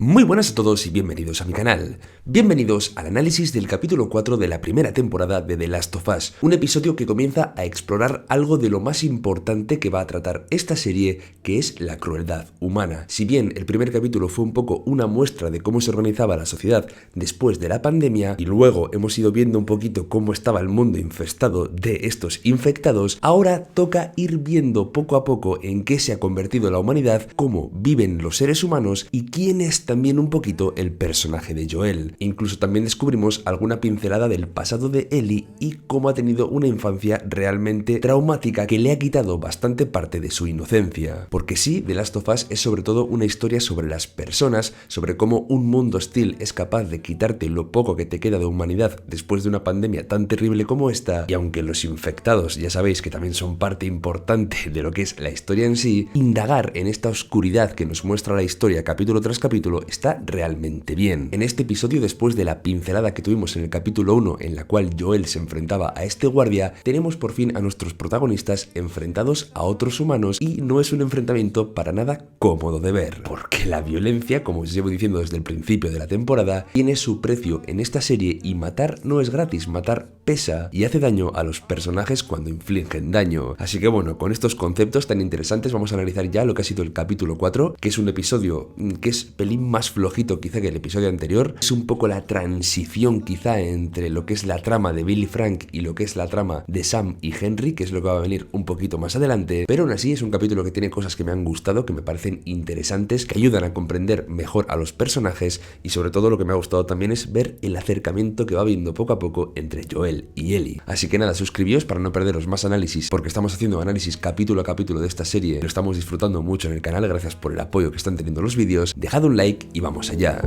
Muy buenas a todos y bienvenidos a mi canal. Bienvenidos al análisis del capítulo 4 de la primera temporada de The Last of Us, un episodio que comienza a explorar algo de lo más importante que va a tratar esta serie, que es la crueldad humana. Si bien el primer capítulo fue un poco una muestra de cómo se organizaba la sociedad después de la pandemia, y luego hemos ido viendo un poquito cómo estaba el mundo infestado de estos infectados, ahora toca ir viendo poco a poco en qué se ha convertido la humanidad, cómo viven los seres humanos y quién es también un poquito el personaje de Joel. Incluso también descubrimos alguna pincelada del pasado de Ellie y cómo ha tenido una infancia realmente traumática que le ha quitado bastante parte de su inocencia. Porque sí, The Last of Us es sobre todo una historia sobre las personas, sobre cómo un mundo hostil es capaz de quitarte lo poco que te queda de humanidad después de una pandemia tan terrible como esta, y aunque los infectados ya sabéis que también son parte importante de lo que es la historia en sí, indagar en esta oscuridad que nos muestra la historia capítulo tras capítulo está realmente bien. En este episodio, después de la pincelada que tuvimos en el capítulo 1 en la cual Joel se enfrentaba a este guardia, tenemos por fin a nuestros protagonistas enfrentados a otros humanos y no es un enfrentamiento para nada cómodo de ver, porque la violencia, como os llevo diciendo desde el principio de la temporada, tiene su precio en esta serie y matar no es gratis, matar pesa y hace daño a los personajes cuando infligen daño. Así que bueno, con estos conceptos tan interesantes vamos a analizar ya lo que ha sido el capítulo 4, que es un episodio que es pelín más flojito quizá que el episodio anterior. Es un poco la transición quizá entre lo que es la trama de Bill y Frank y lo que es la trama de Sam y Henry, que es lo que va a venir un poquito más adelante, pero aún así es un capítulo que tiene cosas que me han gustado, que me parecen interesantes, que ayudan a comprender mejor a los personajes y sobre todo lo que me ha gustado también es ver el acercamiento que va habiendo poco a poco entre Joel y Ellie. Así que nada, suscribíos para no perderos más análisis, porque estamos haciendo análisis capítulo a capítulo de esta serie, lo estamos disfrutando mucho en el canal, gracias por el apoyo que están teniendo los vídeos. Dejad un like y vamos allá.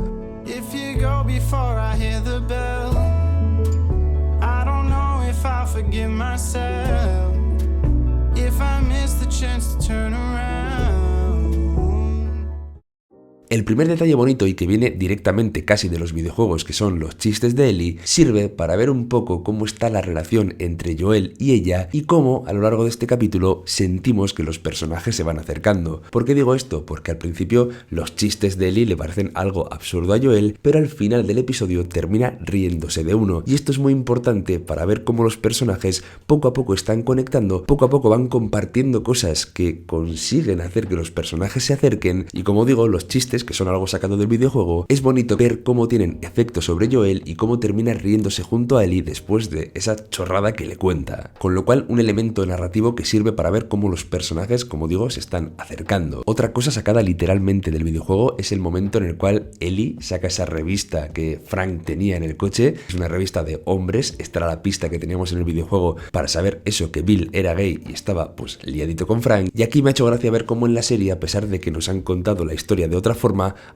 If you go before I hear the bell, I don't know if I'll forgive myself, if I miss the chance to turn around. El primer detalle bonito y que viene directamente casi de los videojuegos, que son los chistes de Ellie, sirve para ver un poco cómo está la relación entre Joel y ella y cómo a lo largo de este capítulo sentimos que los personajes se van acercando. ¿Por qué digo esto? Porque al principio los chistes de Ellie le parecen algo absurdo a Joel, pero al final del episodio termina riéndose de uno. Y esto es muy importante para ver cómo los personajes poco a poco están conectando, poco a poco van compartiendo cosas que consiguen hacer que los personajes se acerquen y, como digo, los chistes, que son algo sacado del videojuego, es bonito ver cómo tienen efecto sobre Joel y cómo termina riéndose junto a Ellie después de esa chorrada que le cuenta. Con lo cual, un elemento narrativo que sirve para ver cómo los personajes, como digo, se están acercando. Otra cosa sacada literalmente del videojuego es el momento en el cual Ellie saca esa revista que Frank tenía en el coche. Es una revista de hombres, esta era la pista que teníamos en el videojuego para saber eso, que Bill era gay y estaba pues liadito con Frank. Y aquí me ha hecho gracia ver cómo en la serie, a pesar de que nos han contado la historia de otra forma,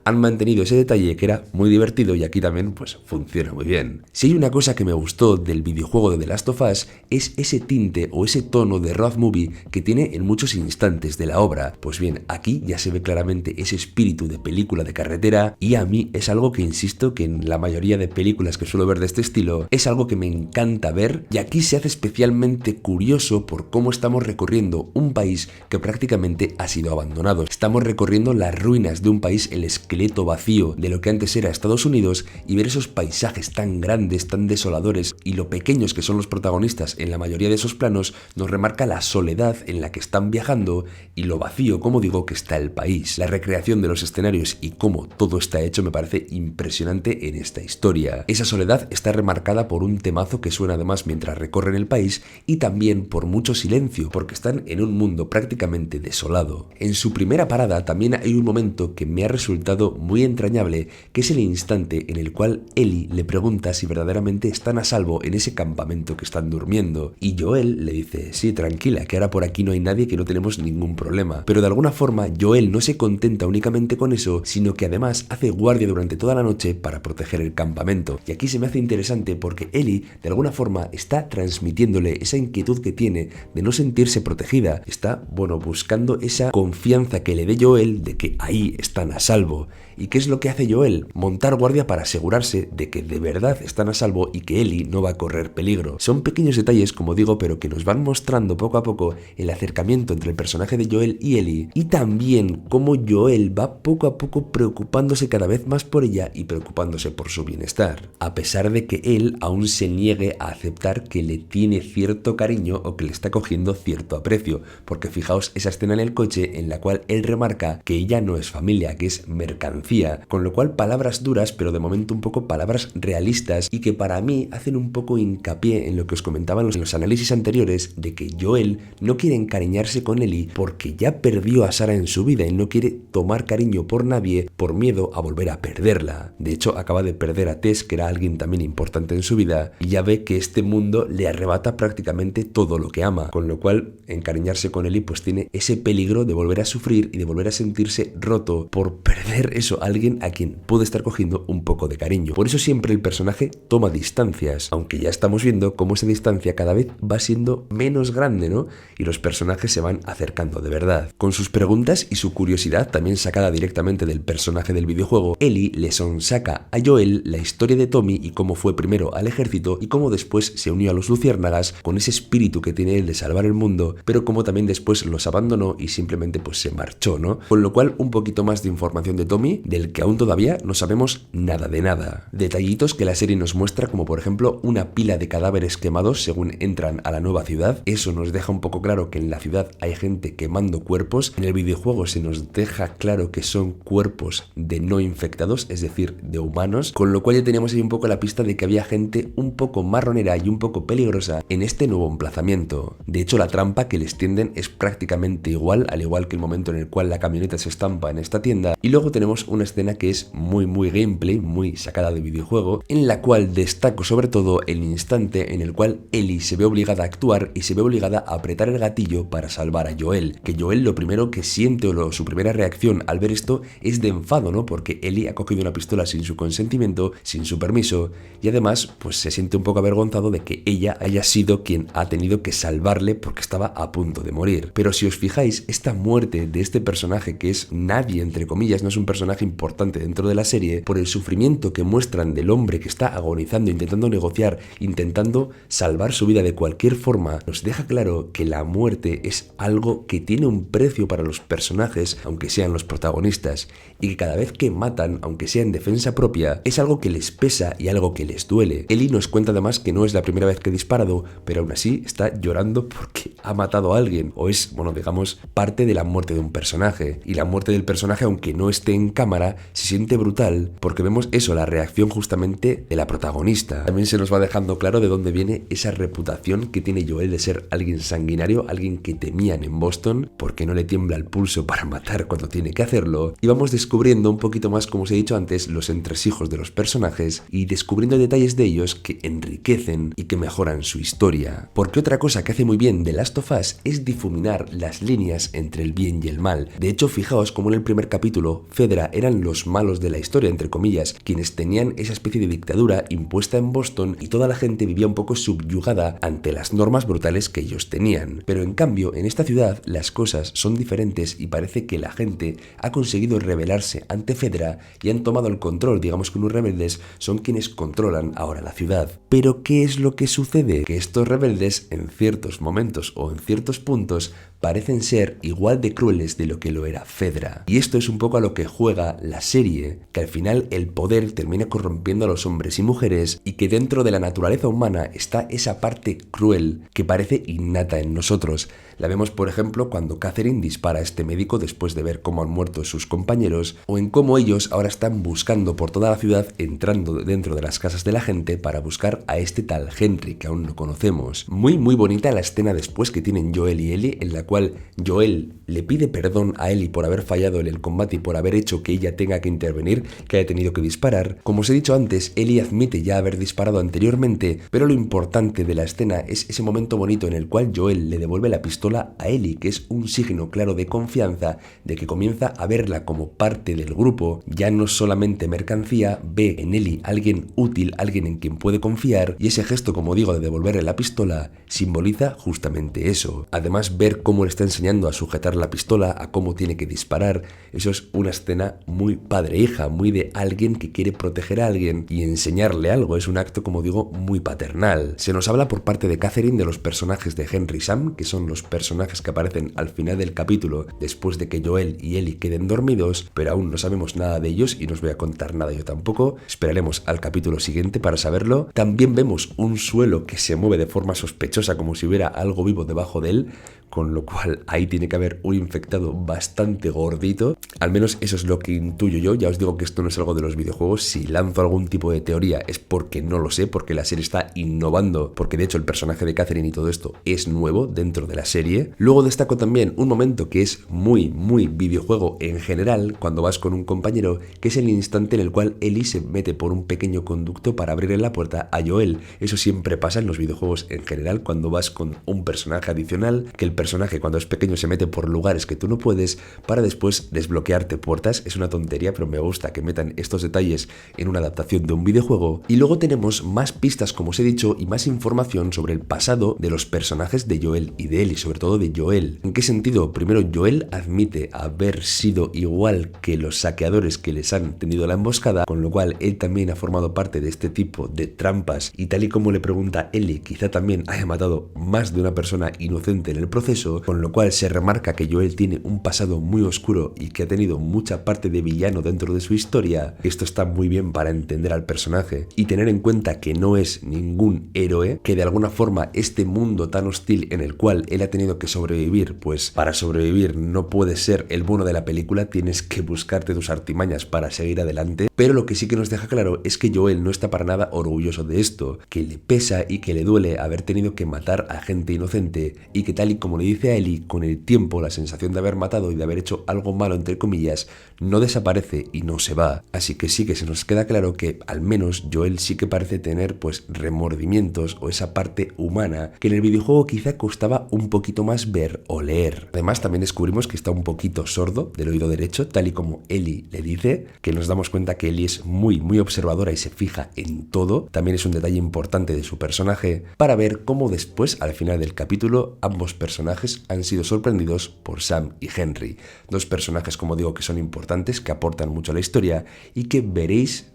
han mantenido ese detalle que era muy divertido y aquí también pues funciona muy bien. Si hay una cosa que me gustó del videojuego de The Last of Us es ese tinte o ese tono de road movie que tiene en muchos instantes de la obra. Pues bien, aquí ya se ve claramente ese espíritu de película de carretera y a mí es algo que insisto que en la mayoría de películas que suelo ver de este estilo es algo que me encanta ver, y aquí se hace especialmente curioso por cómo estamos recorriendo un país que prácticamente ha sido abandonado. Estamos recorriendo las ruinas de un país, el esqueleto vacío de lo que antes era Estados Unidos, y ver esos paisajes tan grandes, tan desoladores y lo pequeños que son los protagonistas en la mayoría de esos planos nos remarca la soledad en la que están viajando y lo vacío, como digo, que está el país. La recreación de los escenarios y cómo todo está hecho me parece impresionante en esta historia. Esa soledad está remarcada por un temazo que suena además mientras recorren el país y también por mucho silencio, porque están en un mundo prácticamente desolado. En su primera parada también hay un momento que me ha resultado muy entrañable, que es el instante en el cual Ellie le pregunta si verdaderamente están a salvo en ese campamento que están durmiendo, y Joel le dice: sí, tranquila, que ahora por aquí no hay nadie, que no tenemos ningún problema. Pero de alguna forma Joel no se contenta únicamente con eso, sino que además hace guardia durante toda la noche para proteger el campamento. Y aquí se me hace interesante porque Ellie de alguna forma está transmitiéndole esa inquietud que tiene de no sentirse protegida, está, bueno, buscando esa confianza que le dé Joel de que ahí están a salvo. ¿Y qué es lo que hace Joel? Montar guardia para asegurarse de que de verdad están a salvo y que Ellie no va a correr peligro. Son pequeños detalles, como digo, pero que nos van mostrando poco a poco el acercamiento entre el personaje de Joel y Ellie, y también cómo Joel va poco a poco preocupándose cada vez más por ella y preocupándose por su bienestar, a pesar de que él aún se niegue a aceptar que le tiene cierto cariño o que le está cogiendo cierto aprecio, porque fijaos esa escena en el coche en la cual él remarca que ella no es familia, que es mercancía, con lo cual palabras duras, pero de momento un poco palabras realistas, y que para mí hacen un poco hincapié en lo que os comentaba en los análisis anteriores, de que Joel no quiere encariñarse con Ellie porque ya perdió a Sarah en su vida y no quiere tomar cariño por nadie por miedo a volver a perderla. De hecho, acaba de perder a Tess, que era alguien también importante en su vida, y ya ve que este mundo le arrebata prácticamente todo lo que ama, con lo cual encariñarse con Ellie pues tiene ese peligro de volver a sufrir y de volver a sentirse roto por perder eso, alguien a quien puede estar cogiendo un poco de cariño. Por eso siempre el personaje toma distancias, aunque ya estamos viendo cómo esa distancia cada vez va siendo menos grande, ¿no? Y los personajes se van acercando de verdad. Con sus preguntas y su curiosidad, también sacada directamente del personaje del videojuego, Ellie le sonsaca a Joel la historia de Tommy y cómo fue primero al ejército y cómo después se unió a los luciérnagas con ese espíritu que tiene él de salvar el mundo, pero como también después los abandonó y simplemente pues se marchó, ¿no? Con lo cual un poquito más de información de Tommy, del que aún todavía no sabemos nada de nada. Detallitos que la serie nos muestra, como por ejemplo una pila de cadáveres quemados según entran a la nueva ciudad. Eso nos deja un poco claro que en la ciudad hay gente quemando cuerpos. En el videojuego se nos deja claro que son cuerpos de no infectados, es decir, de humanos, con lo cual ya teníamos ahí un poco la pista de que había gente un poco marronera y un poco peligrosa en este nuevo emplazamiento. De hecho, la trampa que les tienden es prácticamente igual, al igual que el momento en el cual la camioneta se estampa en esta tienda. Y luego tenemos una escena que es muy gameplay, muy sacada de videojuego, en la cual destaco sobre todo el instante en el cual Ellie se ve obligada a actuar y se ve obligada a apretar el gatillo para salvar a Joel. Que Joel lo primero que siente o su primera reacción al ver esto es de enfado, ¿no? Porque Ellie ha cogido una pistola sin su consentimiento, sin su permiso, y además pues se siente un poco avergonzado de que ella haya sido quien ha tenido que salvarle porque estaba a punto de morir. Pero si os fijáis, esta muerte de este personaje, que es nadie entre comillas, no es un personaje importante dentro de la serie, por el sufrimiento que muestran del hombre que está agonizando, intentando negociar, intentando salvar su vida de cualquier forma, nos deja claro que la muerte es algo que tiene un precio para los personajes, aunque sean los protagonistas, y que cada vez que matan, aunque sea en defensa propia, es algo que les pesa y algo que les duele. Ellie nos cuenta además que no es la primera vez que ha disparado, pero aún así está llorando porque ha matado a alguien, o es, bueno, digamos, parte de la muerte de un personaje. Y la muerte del personaje, aunque no esté en cámara, se siente brutal porque vemos eso, la reacción justamente de la protagonista. También se nos va dejando claro de dónde viene esa reputación que tiene Joel de ser alguien sanguinario, alguien que temían en Boston porque no le tiembla el pulso para matar cuando tiene que hacerlo. Y vamos descubriendo un poquito más, como os he dicho antes, los entresijos de los personajes y descubriendo detalles de ellos que enriquecen y que mejoran su historia. Porque otra cosa que hace muy bien The Last of Us es difuminar las líneas entre el bien y el mal. De hecho, fijaos como en el primer capítulo, Fedra eran los malos de la historia, entre comillas, quienes tenían esa especie de dictadura impuesta en Boston y toda la gente vivía un poco subyugada ante las normas brutales que ellos tenían. Pero en cambio, en esta ciudad las cosas son diferentes y parece que la gente ha conseguido rebelarse ante Fedra y han tomado el control. Digamos que unos rebeldes son quienes controlan ahora la ciudad. Pero ¿qué es lo que sucede? Que estos rebeldes en ciertos momentos o en ciertos puntos parecen ser igual de crueles de lo que lo era Fedra. Y esto es un poco a lo que juega la serie, que al final el poder termina corrompiendo a los hombres y mujeres y que dentro de la naturaleza humana está esa parte cruel que parece innata en nosotros. La vemos, por ejemplo, cuando Catherine dispara a este médico después de ver cómo han muerto sus compañeros, o en cómo ellos ahora están buscando por toda la ciudad, entrando dentro de las casas de la gente para buscar a este tal Henry que aún no conocemos. Muy bonita la escena después que tienen Joel y Ellie, en la cual Joel le pide perdón a Ellie por haber fallado en el combate y por haber hecho que ella tenga que intervenir, que haya tenido que disparar. Como os he dicho antes, Ellie admite ya haber disparado anteriormente, pero lo importante de la escena es ese momento bonito en el cual Joel le devuelve la pistola a Ellie, que es un signo claro de confianza, de que comienza a verla como parte del grupo, ya no solamente mercancía, ve en Ellie alguien útil, alguien en quien puede confiar, y ese gesto, como digo, de devolverle la pistola, simboliza justamente eso. Además, ver cómo le está enseñando a sujetar la pistola, a cómo tiene que disparar, eso es una escena muy padre-hija, muy de alguien que quiere proteger a alguien y enseñarle algo. Es un acto, como digo, muy paternal. Se nos habla por parte de Catherine de los personajes de Henry y Sam, que son los personajes que aparecen al final del capítulo después de que Joel y Ellie queden dormidos, pero aún no sabemos nada de ellos y no os voy a contar nada yo tampoco. Esperaremos al capítulo siguiente para saberlo. También vemos un suelo que se mueve de forma sospechosa, como si hubiera algo vivo debajo de él, con lo cual ahí tiene que haber un infectado bastante gordito. Al menos eso es lo que intuyo yo. Ya os digo que esto no es algo de los videojuegos. Si lanzo algún tipo de teoría es porque no lo sé, porque la serie está innovando, porque de hecho el personaje de Catherine y todo esto es nuevo dentro de la serie. Luego destaco también un momento que es muy videojuego en general, cuando vas con un compañero, que es el instante en el cual Ellie se mete por un pequeño conducto para abrirle la puerta a Joel. Eso siempre pasa en los videojuegos en general, cuando vas con un personaje adicional, que el personaje cuando es pequeño se mete por lugares que tú no puedes para después desbloquearte puertas. Es una tontería, pero me gusta que metan estos detalles en una adaptación de un videojuego. Y luego tenemos más pistas, como os he dicho, y más información sobre el pasado de los personajes de Joel y de Ellie, sobre todo de Joel. ¿En qué sentido? Primero, Joel admite haber sido igual que los saqueadores que les han tenido la emboscada, con lo cual él también ha formado parte de este tipo de trampas, y tal y como le pregunta Ellie, quizá también haya matado más de una persona inocente en el proceso, con lo cual se remarca que Joel tiene un pasado muy oscuro y que ha tenido mucha parte de villano dentro de su historia. Esto está muy bien para entender al personaje y tener en cuenta que no es ningún héroe, que de alguna forma este mundo tan hostil en el cual él ha tenido que sobrevivir, pues para sobrevivir no puedes ser el bueno de la película, tienes que buscarte tus artimañas para seguir adelante. Pero lo que sí que nos deja claro es que Joel no está para nada orgulloso de esto, que le pesa y que le duele haber tenido que matar a gente inocente, y que tal y como le dice a Ellie, con el tiempo la sensación de haber matado y de haber hecho algo malo entre comillas no desaparece y no se va. Así que sí que se nos queda claro que al menos Joel sí que parece tener pues remordimientos o esa parte humana que en el videojuego quizá costaba un poquito más ver o leer. Además también descubrimos que está un poquito sordo del oído derecho, tal y como Ellie le dice, que nos damos cuenta que Ellie es muy observadora y se fija en todo. También es un detalle importante de su personaje para ver cómo después al final del capítulo ambos personajes han sido sorprendidos por Sam y Henry, dos personajes, como digo, que son importantes, que aportan mucho a la historia y que veréis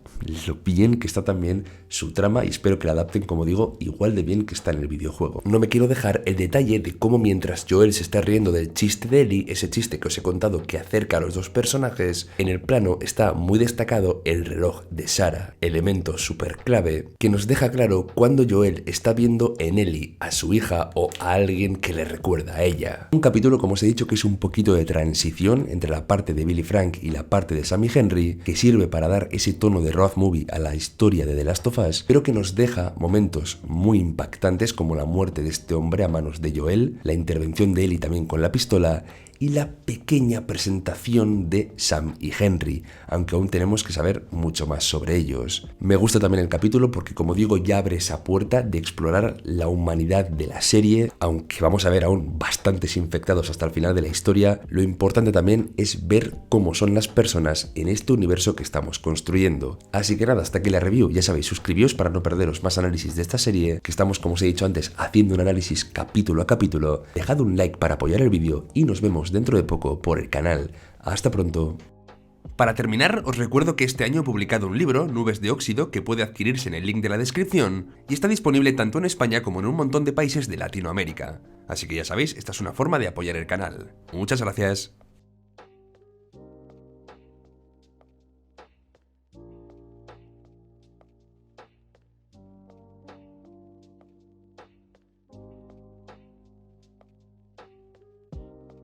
lo bien que está también su trama, y espero que la adapten, como digo, igual de bien que está en el videojuego. No me quiero dejar el detalle de cómo mientras Joel se está riendo del chiste de Ellie, ese chiste que os he contado que acerca a los dos personajes, en el plano está muy destacado el reloj de Sarah, elemento súper clave que nos deja claro cuando Joel está viendo en Ellie a su hija o a alguien que le recuerda a ella. Un capítulo, como os he dicho, que es un poquito de transición entre la parte de Billy Frank y la parte de Sam y Henry, que sirve para dar ese tono de road movie a la historia de The Last of Us, pero que nos deja momentos muy impactantes como la muerte de este hombre a manos de Joel, la intervención de Ellie también con la pistola y la pequeña presentación de Sam y Henry, aunque aún tenemos que saber mucho más sobre ellos. Me gusta también el capítulo porque, como digo, ya abre esa puerta de explorar la humanidad de la serie, aunque vamos a ver aún bastantes infectados hasta el final de la historia. Lo importante también es ver cómo son las personas en este universo que estamos construyendo. Así que nada, hasta aquí la review. Ya sabéis, suscribíos para no perderos más análisis de esta serie, que estamos, como os he dicho antes, haciendo un análisis capítulo a capítulo. Dejad un like para apoyar el vídeo y nos vemos dentro de poco por el canal. Hasta pronto. Para terminar, os recuerdo que este año he publicado un libro, Nubes de Óxido, que puede adquirirse en el link de la descripción y está disponible tanto en España como en un montón de países de Latinoamérica. Así que ya sabéis, esta es una forma de apoyar el canal. Muchas gracias.